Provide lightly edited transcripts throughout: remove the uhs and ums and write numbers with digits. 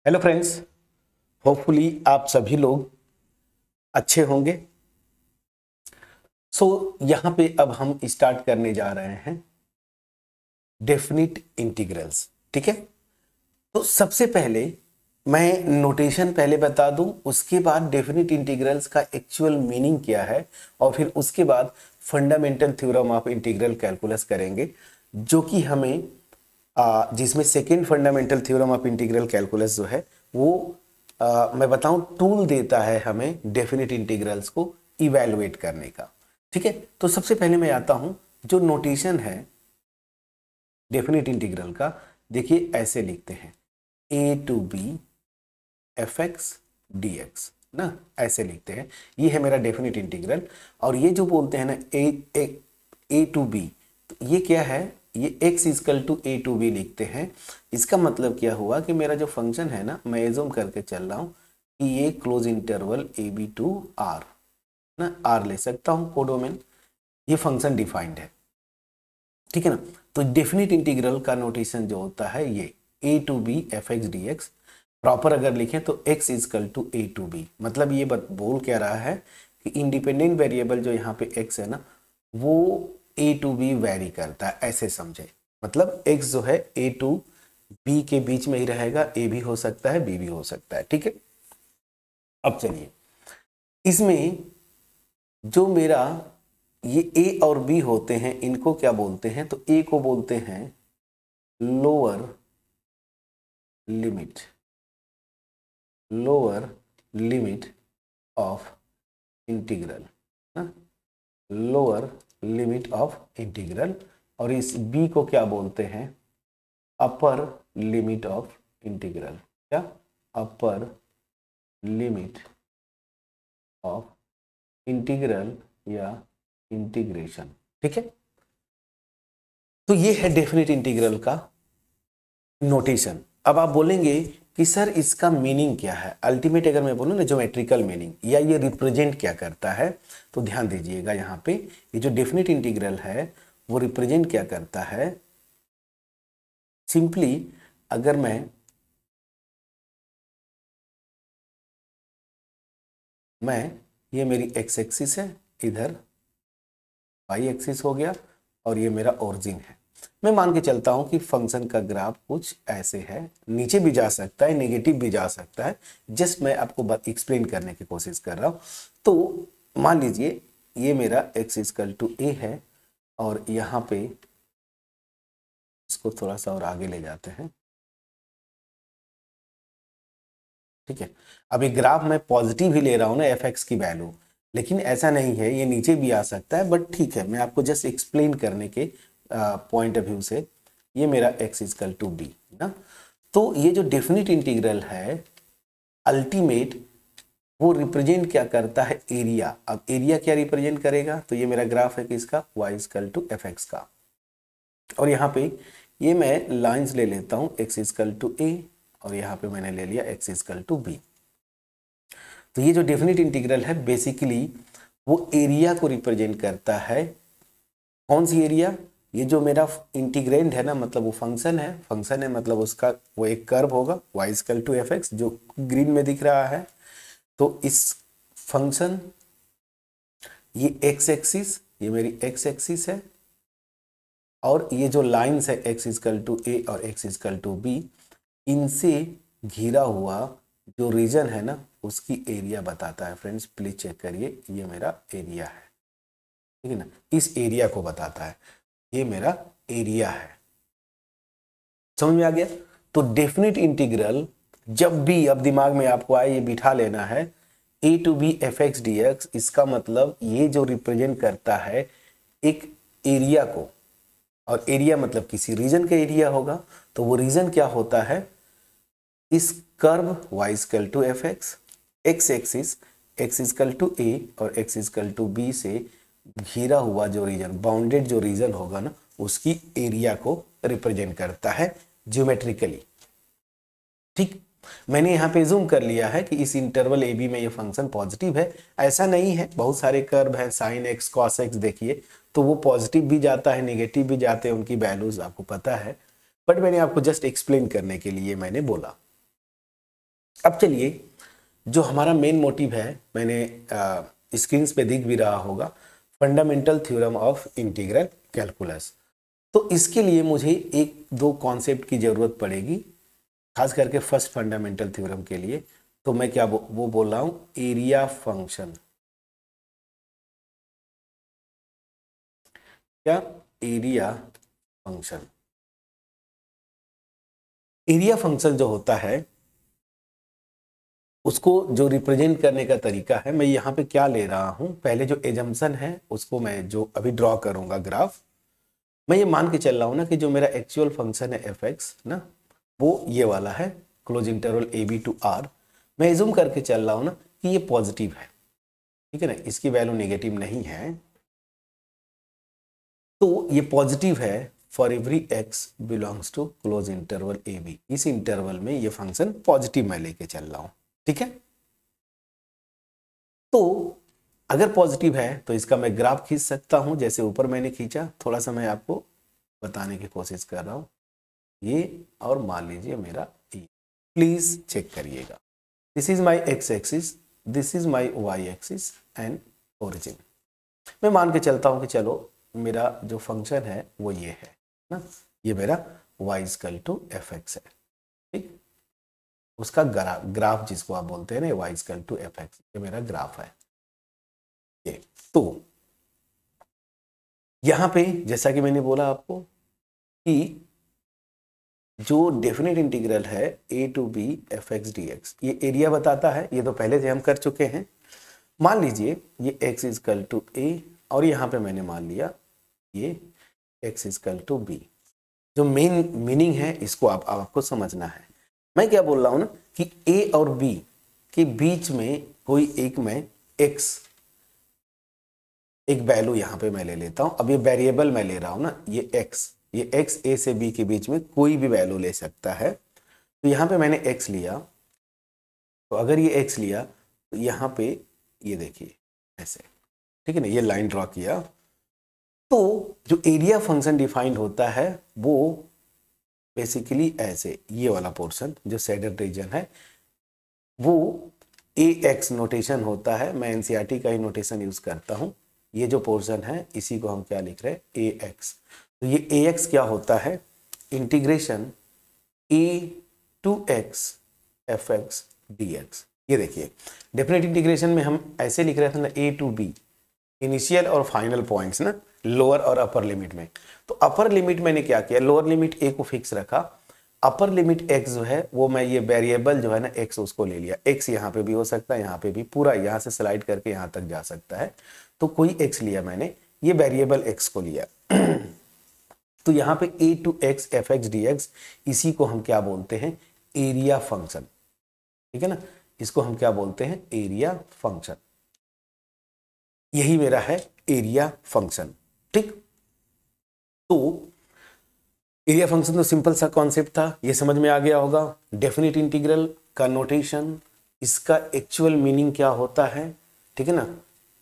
Hello friends, hopefully आप सभी लोग अच्छे होंगे। यहाँ पे अब हम स्टार्ट करने जा रहे हैं डेफिनिट इंटीग्रल्स। ठीक है, तो सबसे पहले मैं नोटेशन पहले बता दूं, उसके बाद डेफिनिट इंटीग्रल्स का एक्चुअल मीनिंग क्या है और फिर उसके बाद fundamental theorem of integral calculus करेंगे, जो कि हमें जिसमें second fundamental theorem of integral calculus जो है वो मैं बताऊं टूल देता है हमें डेफिनिट इंटीग्रल्स को इवैल्यूएट करने का। ठीक है, तो सबसे पहले मैं आता हूं, जो नोटेशन है डेफिनिट इंटीग्रल का, देखिए ऐसे लिखते हैं a to b f x d x ना, ऐसे लिखते हैं। ये है मेरा डेफिनिट इंटीग्रल। और ये जो बोलते हैं ना ए टू बी, तो ये क्या है, ये x equal to A to B लिखते हैं। इसका मतलब क्या हुआ कि मेरा जो फंक्शन है ना, मैं एज्यूम करके चल रहा हूं कि ये close interval A B to R ना, आर ले सकता हूं कोडोमेन, ये फंक्शन डिफाइंड है। ठीक है ना, तो डेफिनिट इंटीग्रल का नोटेशन जो होता है ये a to b f x d x, proper अगर लिखें तो x equal to A to b. मतलब ये बोल क्या रहा है कि इंडिपेंडेंट वेरिएबल जो यहाँ पे x है ना, वो ए टू बी वेरी करता है, ऐसे समझे। मतलब x जो है ए टू बी के बीच में ही रहेगा, ए भी हो सकता है बी भी हो सकता है। ठीक है, अब चलिए इसमें जो मेरा ये a और b होते हैं, इनको क्या बोलते हैं, तो a को बोलते हैं लोअर लिमिट ऑफ इंटीग्रल ना, लोअर लिमिट ऑफ इंटीग्रल। और इस b को क्या बोलते हैं, अपर लिमिट ऑफ इंटीग्रल। क्या, अपर लिमिट ऑफ इंटीग्रल या इंटीग्रेशन। ठीक है, तो ये है डेफिनिट इंटीग्रल का नोटेशन। अब आप बोलेंगे कि सर इसका मीनिंग क्या है, अल्टीमेट अगर मैं बोलूँ ना ज्योमेट्रिकल मीनिंग, या ये रिप्रेजेंट क्या करता है, तो ध्यान दीजिएगा यहाँ पे ये जो डेफिनिट इंटीग्रल है वो रिप्रेजेंट क्या करता है। सिंपली अगर मैं ये मेरी एक्स एक्सिस है, इधर वाई एक्सिस हो गया, और ये मेरा ओरिजिन है। मैं मान के चलता हूं कि फंक्शन का ग्राफ कुछ ऐसे है, नीचे भी जा सकता है, नेगेटिव भी जा सकता है। जस्ट मैं आपको एक्सप्लेन करने की कोशिश कर रहा हूं। तो मान लीजिए ये मेरा x इजकल टू ए है, और यहाँ पे इसको थोड़ा सा और आगे ले जाते हैं। ठीक है, अभी ग्राफ में पॉजिटिव ही ले रहा हूं ना एफ एक्स की वैल्यू, लेकिन ऐसा नहीं है, ये नीचे भी आ सकता है, बट ठीक है मैं आपको जस्ट एक्सप्लेन करने के पॉइंट ऑफ व्यू से, ये मेरा x इजकल टू बी ना। तो ये जो डेफिनिट इंटीग्रल है अल्टीमेट, वो रिप्रेजेंट क्या करता है, एरिया। अब एरिया क्या रिप्रेजेंट करेगा, तो ये मेरा ग्राफ है किसका, y equal to f x का। और यहाँ पे ये मैं लाइंस ले लेता हूँ, x इजकल टू ए, और यहाँ पे मैंने ले लिया x इजकल टू बी। तो ये जो डेफिनिट इंटीग्रल है बेसिकली वो एरिया को रिप्रेजेंट करता है। कौन सी एरिया, ये जो मेरा इंटीग्रेंड है ना, मतलब वो फंक्शन है मतलब उसका वो एक कर्व होगा y equal to f x, जो ग्रीन में दिख रहा है। तो इस फंक्शन, ये x एक्सिस, ये मेरी x एक्सिस है, और ये जो लाइंस है x इजकल टू ए और x इजकल टू बी, इनसे घिरा हुआ जो रीजन है ना, उसकी एरिया बताता है। फ्रेंड्स प्लीज चेक करिए, ये मेरा एरिया है, ठीक है ना, इस एरिया को बताता है, ये मेरा एरिया है। समझ में आ गया। तो डेफिनिट इंटीग्रल जब भी, अब दिमाग में आपको आए, ये बिठा लेना है, a to b f x d x, इसका मतलब ये जो रिप्रेजेंट करता है एक एरिया को, और एरिया मतलब किसी रीजन का एरिया होगा। तो वो रीजन क्या होता है, इस curve y equal to f x, x axis x equal to a और x इजकल टू बी से घिरा हुआ जो रीजन, बाउंडेड जो रीजन होगा ना, उसकी एरिया को रिप्रेजेंट करता है ज्योमेट्रिकली। ठीक, मैंने यहाँ पे जूम कर लिया है कि इस इंटरवल ए बी में ये फंक्शन पॉजिटिव है। ऐसा नहीं है, बहुत सारे कर्व है, साइन एक्स कॉस एक्स देखिए, तो वो पॉजिटिव भी जाता है नेगेटिव भी जाते हैं, उनकी वैल्यूज आपको पता है, बट मैंने आपको जस्ट एक्सप्लेन करने के लिए मैंने बोला। अब चलिए, जो हमारा मेन मोटिव है, मैंने स्क्रीन पे दिख भी रहा होगा, fundamental theorem of integral calculus. तो इसके लिए मुझे एक दो कॉन्सेप्ट की जरूरत पड़ेगी, खास करके फर्स्ट फंडामेंटल थ्योरम के लिए। तो मैं क्या वो बोल रहा हूं, एरिया फंक्शन। क्या? Area function. एरिया फंक्शन जो होता है उसको जो रिप्रेजेंट करने का तरीका है, मैं यहाँ पे क्या ले रहा हूं, पहले जो एजम्पशन है उसको मैं जो अभी ड्रॉ करूंगा ग्राफ, मैं ये मान के चल रहा हूं ना कि जो मेरा एक्चुअल फंक्शन है एफ एक्स ना, वो ये वाला है, close interval A B to R. मैं एज्यूम करके चल रहा हूं ना कि ये पॉजिटिव है, ठीक है ना, इसकी वैल्यू नेगेटिव नहीं है, तो ये पॉजिटिव है for every x belongs to close interval A B. इस इंटरवल में ये फंक्शन पॉजिटिव मैं लेके चल रहा हूं, ठीक है। तो अगर पॉजिटिव है तो इसका मैं ग्राफ खींच सकता हूं, जैसे ऊपर मैंने खींचा, थोड़ा सा मैं आपको बताने की कोशिश कर रहा हूं, ये, और मान लीजिए मेरा ई। प्लीज चेक करिएगा, this is my x axis, this is my y axis and origin. मैं मान के चलता हूं कि चलो मेरा जो फंक्शन है वो ये है ना, ये मेरा y equal to f x है, ठीक। उसका ग्राफ जिसको आप बोलते हैं ना, y equal to f x, ये मेरा ग्राफ है ये। तो यहां पे जैसा कि मैंने बोला आपको कि जो डेफिनेट इंटीग्रल है a to b f x d x, ये एरिया बताता है, ये तो पहले से हम कर चुके हैं। मान लीजिए ये x इक्वल टू a, और यहां पे मैंने मान लिया ये x इक्वल टू b। जो मेन मीनिंग है इसको आपको समझना है। मैं क्या बोल रहा हूं ना कि a और b के बीच में कोई एक मैं x, एक वैल्यू यहां पे मैं ले लेता हूं। अब ये वेरिएबल मैं ले रहा हूं ना, ये x a से b के बीच में कोई भी वैल्यू ले सकता है। तो यहां पे मैंने x लिया, तो अगर ये x लिया तो यहां पे ये देखिए ऐसे, ठीक है ना, ये लाइन ड्रॉ किया, तो जो एरिया फंक्शन डिफाइंड होता है वो बेसिकली ऐसे, ये वाला पोर्शन जो शेडेड रीजन है वो ए एक्स नोटेशन होता है। मैं एनसीईआरटी का ही नोटेशन यूज करता हूं। ये जो पोर्शन है इसी को हम क्या लिख रहे हैं, ए एक्स। तो ये ए एक्स क्या होता है, integration a to x f x d x. ये देखिए डेफिनेट इंटीग्रेशन में हम ऐसे लिख रहे थे ना, ए टू बी, इनिशियल और फाइनल पॉइंट्स ना, लोअर और अपर लिमिट में। तो अपर लिमिट मैंने क्या किया, लोअर लिमिट ए को फिक्स रखा, अपर लिमिट एक्स जो है वो मैं ये वेरिएबल जो है ना एक्स, उसको ले लिया। एक्स यहाँ पे भी हो सकता है, यहाँ पे भी, पूरा यहाँ से स्लाइड करके यहाँ तक जा सकता है। तो कोई एक्स लिया मैंने, ये वेरिएबल एक्स को लिया। तो यहाँ पे a to x f x d x, इसी को हम क्या बोलते हैं, एरिया फंक्शन, ठीक है ना, इसको हम क्या बोलते हैं, एरिया फंक्शन। यही मेरा है एरिया फंक्शन, ठीक। तो एरिया फंक्शन तो सिंपल सा कॉन्सेप्ट था, ये समझ में आ गया होगा। डेफिनेट इंटीग्रल का नोटेशन, इसका एक्चुअल मीनिंग क्या होता है, ठीक है ना,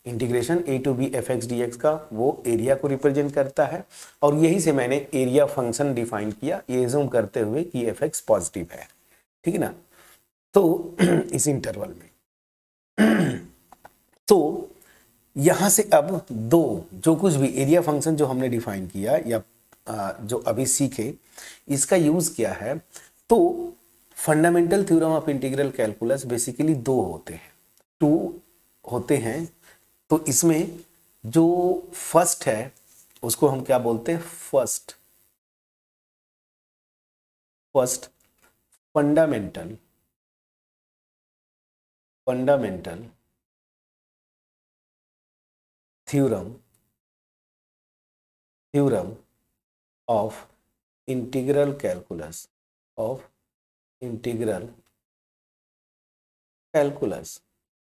integration a to b f x d x का वो एरिया को रिप्रेजेंट करता है। और यही से मैंने एरिया फंक्शन डिफाइन किया, ये एज्यूम करते हुए कि एफ एक्स पॉजिटिव है, ठीक है ना। तो इस इंटरवल में तो यहां से अब दो, जो कुछ भी एरिया फंक्शन जो हमने डिफाइन किया या जो अभी सीखे, इसका यूज क्या है, तो fundamental theorem of integral calculus basically दो होते हैं, टू होते हैं। तो इसमें जो फर्स्ट है उसको हम क्या बोलते हैं, first fundamental theorem of integral calculus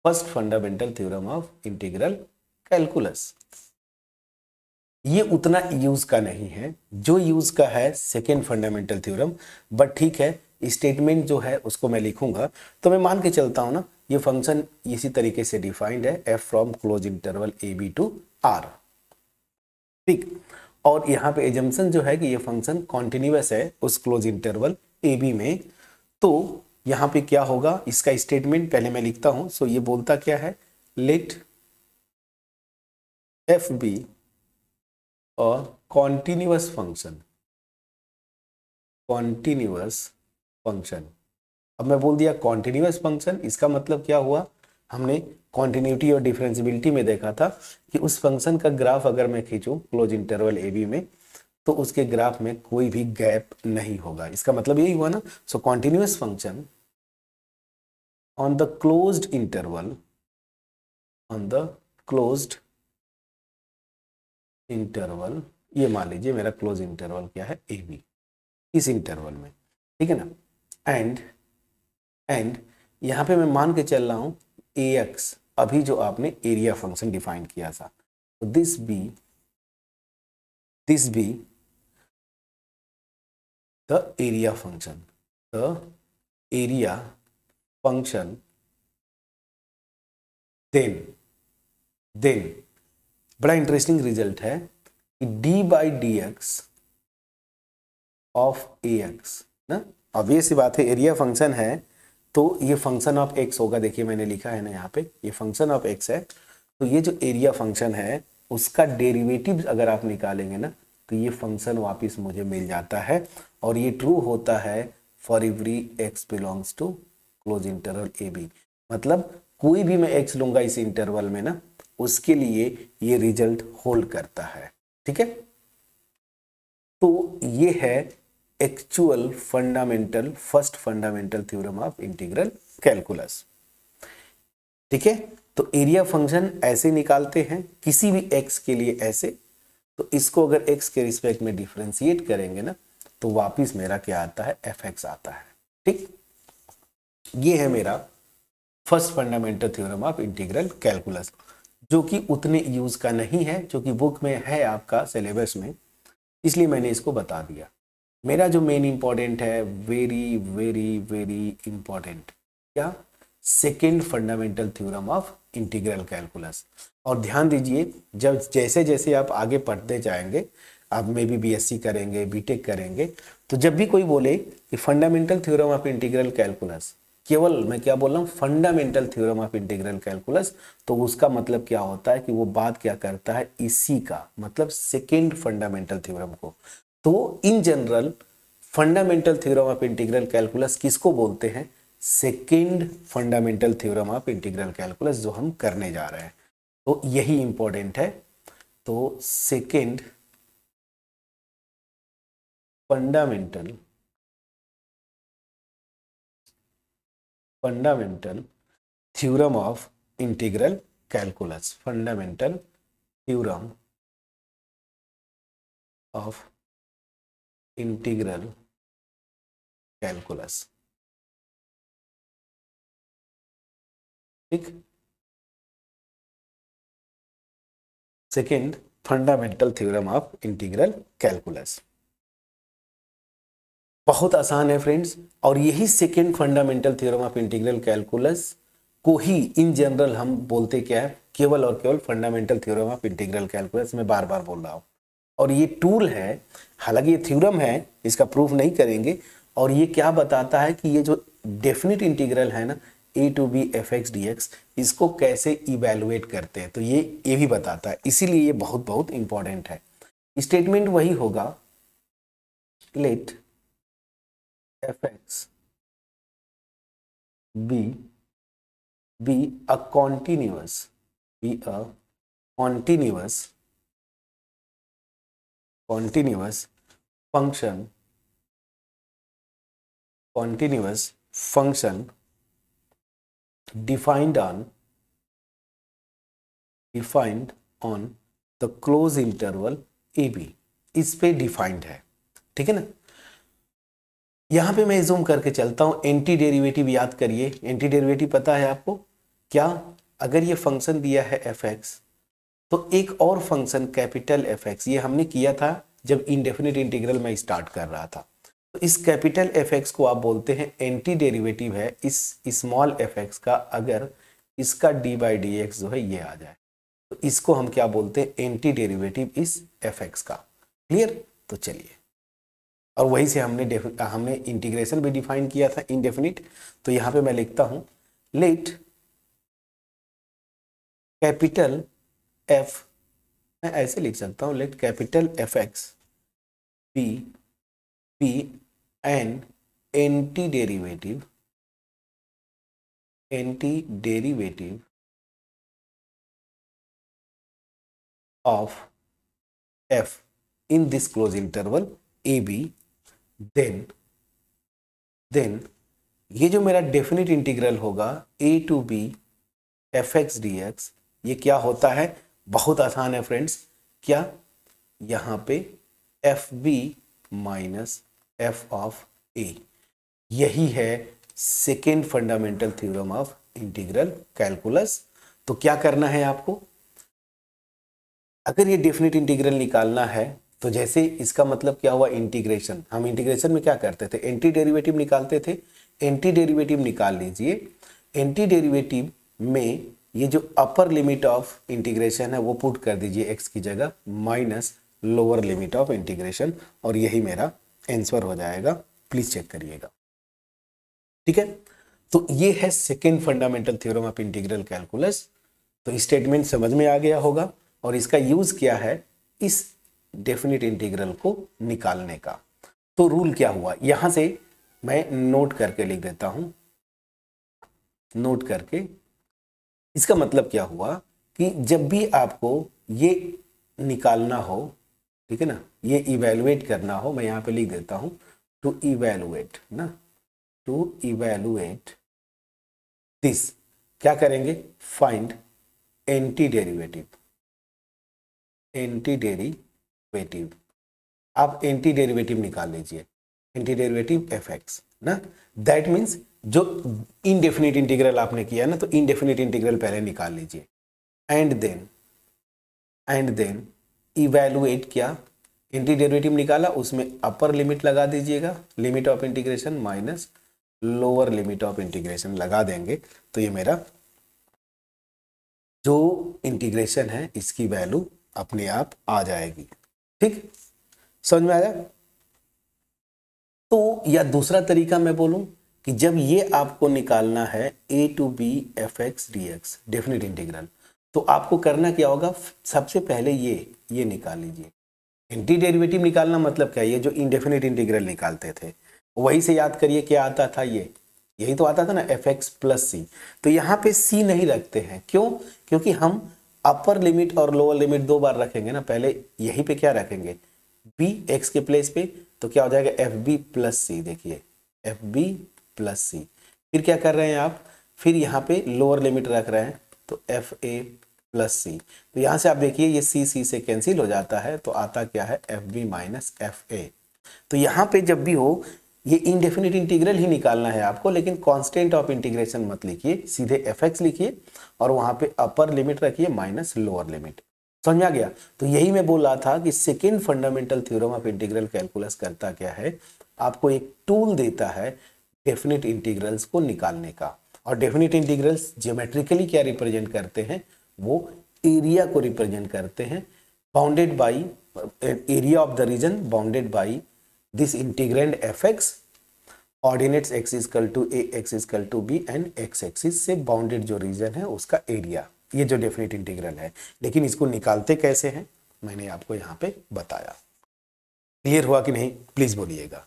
first fundamental theorem of integral calculus. ये उतना यूज का नहीं है, जो यूज का है सेकेंड फंडामेंटल थ्योरम, बट ठीक है, स्टेटमेंट जो है उसको मैं लिखूंगा। तो मैं मान के चलता हूं ना, ये फंक्शन इसी तरीके से डिफाइंड है, f from close interval A B to R, ठीक। और यहाँ पे एजम्पशन जो है कि ये फंक्शन कॉन्टिन्यूअस है उस क्लोज इंटरवल ए बी में। तो यहाँ पे क्या होगा, इसका स्टेटमेंट पहले मैं लिखता हूं। सो ये बोलता क्या है, let f be a continuous function, continuous function. अब मैं बोल दिया कॉन्टिन्यूअस फंक्शन, इसका मतलब क्या हुआ, हमने कॉन्टिन्यूटी और डिफरेंशियबिलिटी में देखा था कि उस फंक्शन का ग्राफ अगर मैं खींचूं क्लोज इंटरवल ए बी में, तो उसके ग्राफ में कोई भी गैप नहीं होगा। इसका मतलब यही हुआ ना। So continuous function on the closed interval, on the closed interval, ये मान लीजिए मेरा क्लोज इंटरवल क्या है, ए बी, इस इंटरवल में, ठीक है ना। एंड यहां पे मैं मान के चल रहा हूं ए एक्स, अभी जो आपने एरिया फंक्शन डिफाइन किया था, तो this be the area function, the area function, then बड़ा इंटरेस्टिंग रिजल्ट है कि d by d x of a x ना। अब ये सी बात है, एरिया फंक्शन है तो ये फंक्शन ऑफ एक्स होगा। देखिए मैंने लिखा है ना यहाँ पे, ये फंक्शन ऑफ एक्स है, तो ये जो एरिया फंक्शन है उसका डेरिवेटिव अगर आप निकालेंगे ना, तो ये फंक्शन वापस मुझे मिल जाता है। और ये ट्रू होता है for every x belongs to close interval A b. मतलब कोई भी मैं एक्स लूंगा इस इंटरवल में ना, उसके लिए ये रिजल्ट होल्ड करता है, ठीक है। तो ये है actual fundamental, first fundamental theorem of integral calculus, ठीक है। तो एरिया फंक्शन ऐसे निकालते हैं किसी भी एक्स के लिए ऐसे, तो इसको अगर एक्स के रिस्पेक्ट में डिफरेंशिएट करेंगे ना, तो वापिस मेरा क्या आता है, एफ एक्स आता है, ठीक। ये है मेरा first fundamental theorem of integral calculus, जो कि उतने यूज का नहीं है, जो कि बुक में है आपका सिलेबस में, इसलिए मैंने इसको बता दिया। मेरा जो मेन इंपॉर्टेंट है, वेरी वेरी वेरी इंपॉर्टेंट, क्या, second fundamental theorem of integral calculus. और ध्यान दीजिए, जब जैसे जैसे आप आगे पढ़ते जाएंगे, आप मे बी बीएससी करेंगे, बीटेक करेंगे, तो जब भी कोई बोले कि fundamental theorem of integral calculus, केवल मैं क्या बोल रहा हूँ, fundamental theorem of integral calculus, तो उसका मतलब क्या होता है कि वो बात क्या करता है, इसी का मतलब सेकेंड फंडामेंटल थ्योरम को। तो in general fundamental theorem of integral calculus किसको बोलते हैं, second fundamental theorem of integral calculus, जो हम करने जा रहे हैं। तो यही इंपॉर्टेंट है। तो second fundamental theorem of integral calculus, fundamental theorem of integral calculus, ठीक। Second fundamental theorem of integral calculus बहुत आसान है फ्रेंड्स, और यही second fundamental theorem of integral calculus को ही इन जनरल हम बोलते क्या है, केवल और केवल fundamental theorem of integral calculus. मैं बार बार बोल रहा हूँ, और ये टूल है, हालांकि ये थ्योरम है, इसका प्रूफ नहीं करेंगे। और ये क्या बताता है कि ये जो डेफिनेट इंटीग्रल है ना, a to b f x d x, इसको कैसे इवेलुएट करते हैं, तो ये भी बताता है। इसीलिए ये बहुत बहुत इंपॉर्टेंट है। स्टेटमेंट वही होगा, late fx be a continuous function defined on the close interval ab, इस पे डिफाइंड है, ठीक है ना। यहां पे मैं जूम करके चलता हूं, एंटी डेरिवेटिव याद करिए। एंटी डेरिवेटिव पता है आपको क्या, अगर ये फंक्शन दिया है एफ एक्स, तो एक और फंक्शन कैपिटल एफ एक्स, ये हमने किया था जब इंडेफिनिट इंटीग्रल में स्टार्ट कर रहा था। तो इस कैपिटल एफ एक्स को आप बोलते हैं एंटी डेरिवेटिव है इस स्मॉल एफ एक्स का, अगर इसका डी बाई डी एक्स जो है ये आ जाए, तो इसको हम क्या बोलते हैं, एंटी डेरिवेटिव इस एफ एक्स का। क्लियर। तो चलिए और वही से हमने इंटीग्रेशन भी डिफाइन किया था इनडेफिनिट। तो यहाँ पे मैं लिखता हूँ लेट कैपिटल एफ, मैं ऐसे लिख सकता हूँ let capital f x be an antiderivative of f in this closed interval a b, then ये जो मेरा डेफिनेट इंटीग्रल होगा a to b F x d x, ये क्या होता है? बहुत आसान है फ्रेंड्स। क्या? यहाँ पे f b minus f of a, यही है second fundamental theorem of integral calculus. तो क्या करना है आपको? अगर ये डेफिनेट इंटीग्रल निकालना है तो जैसे इसका मतलब क्या हुआ, इंटीग्रेशन। हम इंटीग्रेशन में क्या करते थे? एंटी डेरिवेटिव निकालते थे। एंटी डेरिवेटिव निकाल लीजिए। एंटी डेरिवेटिव में ये जो अपर लिमिट ऑफ इंटीग्रेशन है वो पुट कर दीजिए x की जगह minus lower limit of integration, और यही मेरा आंसर हो जाएगा। प्लीज चेक करिएगा, ठीक है। तो ये है second fundamental theorem of integral calculus. तो स्टेटमेंट समझ में आ गया होगा, और इसका यूज क्या है इस डेफिनेट इंटीग्रल को निकालने का। तो रूल क्या हुआ, यहां से मैं नोट करके लिख देता हूं। नोट करके, इसका मतलब क्या हुआ कि जब भी आपको ये निकालना हो, ठीक है ना, ये इवेलुएट करना हो, मैं यहां पे लिख देता हूं टू इवेलुएट ना, टू इवेलुएट दिस क्या करेंगे? Find anti derivative. Anti derivative, आप एंटी डेरिवेटिव निकाल लीजिए, एंटी डेरिवेटिव एफ एक्स ना। दैट मीन्स जो इनडेफिनिट इंटीग्रल आपने किया ना, तो इनडेफिनिट इंटीग्रल पहले निकाल लीजिए, एंड देन इवेलुएट। क्या? एंटी डेरिवेटिव निकाला, उसमें अपर लिमिट लगा दीजिएगा, limit of integration minus lower limit of integration लगा देंगे, तो ये मेरा जो इंटीग्रेशन है इसकी वैल्यू अपने आप आ जाएगी। ठीक, समझ में आया? तो या दूसरा तरीका मैं बोलूं कि जब ये आपको निकालना है a to b F x d x definite integral, तो आपको करना क्या होगा? सबसे पहले ये निकाल लीजिए। एंटी डेरिवेटिव निकालना मतलब क्या? ये जो इनडेफिनेट इंटीग्रल निकालते थे वही से याद करिए, क्या आता था? यही तो आता था ना, एफ एक्स प्लस सी। तो यहाँ पे सी नहीं रखते हैं, क्यों? क्योंकि हम अपर लिमिट और लोअर लिमिट दो बार रखेंगे ना। पहले यहीं पे क्या रखेंगे? बी एक्स के प्लेस पे, तो क्या हो जाएगा? एफ बी प्लस सी। देखिए एफ बी प्लस सी। फिर क्या कर रहे हैं आप? फिर यहाँ पे लोअर लिमिट रख रहे हैं, तो एफ ए प्लस सी। तो यहाँ से आप देखिए ये सी से कैंसिल हो जाता है, तो आता क्या है? F b minus f a. तो यहाँ पे जब भी हो ये इनडेफिनिट इंटीग्रल ही निकालना है आपको, लेकिन कांस्टेंट ऑफ इंटीग्रेशन मत लिखिए, सीधे एफ एक्स लिखिए और वहां पे अपर लिमिट रखिए माइनस लोअर लिमिट। समझ में आ गया? तो यही मैं बोल रहा था कि second fundamental theorem of integral calculus करता क्या है, आपको एक टूल देता है डेफिनेट इंटीग्रल्स को निकालने का। और डेफिनेट इंटीग्रल्स ज्योमेट्रिकली क्या रिप्रेजेंट करते हैं? वो एरिया को रिप्रेजेंट करते हैं, bounded by area of the region bounded by this integrand fx, ordinates x equal to a, x equal to b and x axis से बाउंडेड जो रीजन है उसका एरिया, ये जो डेफिनेट इंटीग्रल है। लेकिन इसको निकालते कैसे हैं मैंने आपको यहाँ पे बताया। क्लियर हुआ कि नहीं? प्लीज बोलिएगा।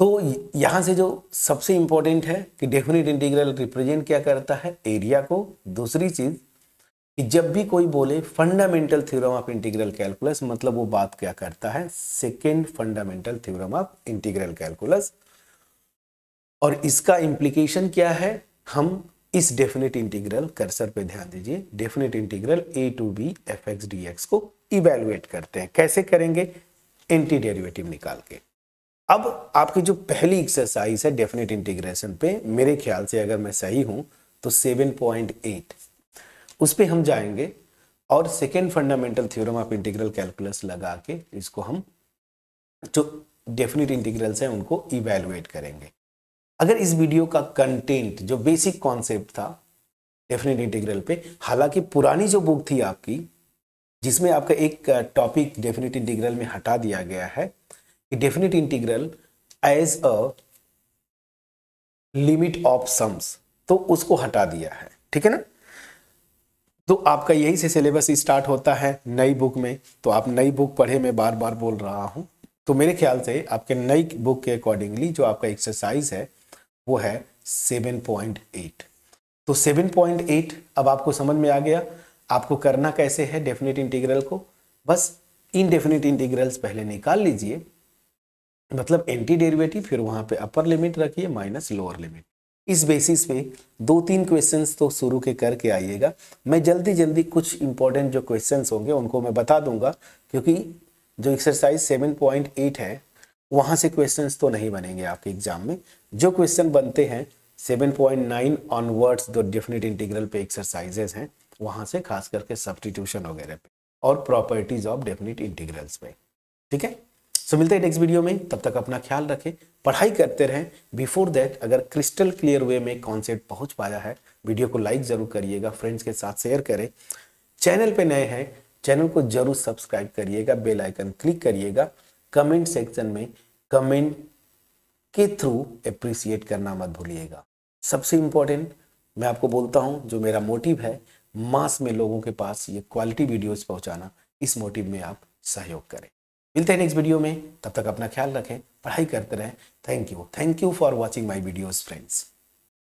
तो यहां से जो सबसे इंपॉर्टेंट है कि डेफिनेट इंटीग्रल रिप्रेजेंट क्या करता है? एरिया को। दूसरी चीज कि जब भी कोई बोले fundamental theorem of integral calculus, मतलब वो बात क्या करता है? Second fundamental theorem of integral calculus. और इसका इंप्लीकेशन क्या है? हम इस डेफिनेट इंटीग्रल, कर्सर पे ध्यान दीजिए, definite integral a to b F x d x को इवेलुएट करते हैं। कैसे करेंगे? एंटी डेरिवेटिव निकाल के। अब आपकी जो पहली एक्सरसाइज है डेफिनेट इंटीग्रेशन पे, मेरे ख्याल से अगर मैं सही हूं तो 7.8, उस पे हम जाएंगे और second fundamental theorem of integral calculus लगा के इसको हम जो डेफिनेट इंटीग्रल्स हैं उनको इवेलुएट करेंगे। अगर इस वीडियो का कंटेंट जो बेसिक कॉन्सेप्ट था डेफिनेट इंटीग्रल पे, हालांकि पुरानी जो बुक थी आपकी जिसमें आपका एक टॉपिक डेफिनेट इंटीग्रल में हटा दिया गया है, definite integral as a limit of sums, तो उसको हटा दिया है, ठीक है ना। तो आपका यही से सिलेबस स्टार्ट होता है नई बुक में। तो आप नई बुक पढ़े, मैं बार बार बोल रहा हूं। तो मेरे ख्याल से आपके नई बुक के अकॉर्डिंगली जो आपका एक्सरसाइज है वो है 7.8। तो 7.8 अब आपको समझ में आ गया आपको करना कैसे है डेफिनेट इंटीग्रल को। बस इनडेफिनेट इंटीग्रल्स पहले निकाल लीजिए, मतलब एंटी डेरिवेटिव, फिर वहां पे अपर लिमिट रखिए माइनस लोअर लिमिट। इस बेसिस पे 2-3 क्वेश्चंस तो शुरू के करके आइएगा। मैं जल्दी जल्दी कुछ इंपॉर्टेंट जो क्वेश्चंस होंगे उनको मैं बता दूंगा, क्योंकि जो एक्सरसाइज 7.8 है वहां से क्वेश्चंस तो नहीं बनेंगे आपके एग्जाम में। जो क्वेश्चन बनते हैं 7.9 ऑनवर्ड्स जो डेफिनेट इंटीग्रल पे एक्सरसाइजेस हैं वहां से, खास करके सब्स्टिट्यूशन वगैरह पे और प्रॉपर्टीज ऑफ डेफिनेट इंटीग्रल्स पे, ठीक है। सो मिलते हैं नेक्स्ट वीडियो में, तब तक अपना ख्याल रखें, पढ़ाई करते रहें। बिफोर दैट अगर क्रिस्टल क्लियर वे में कॉन्सेप्ट पहुंच पाया है, वीडियो को लाइक जरूर करिएगा, फ्रेंड्स के साथ शेयर करें। चैनल पे नए हैं, चैनल को जरूर सब्सक्राइब करिएगा, बेल आइकन क्लिक करिएगा। कमेंट सेक्शन में कमेंट के थ्रू अप्रिशिएट करना मत भूलिएगा। सबसे इंपॉर्टेंट मैं आपको बोलता हूं, जो मेरा मोटिव है मास में लोगों के पास ये क्वालिटी वीडियोस पहुंचाना, इस मोटिव में आप सहयोग करें। मिलते हैं नेक्स्ट वीडियो में, तब तक अपना ख्याल रखें, पढ़ाई करते रहें। Thank you for watching my videos friends.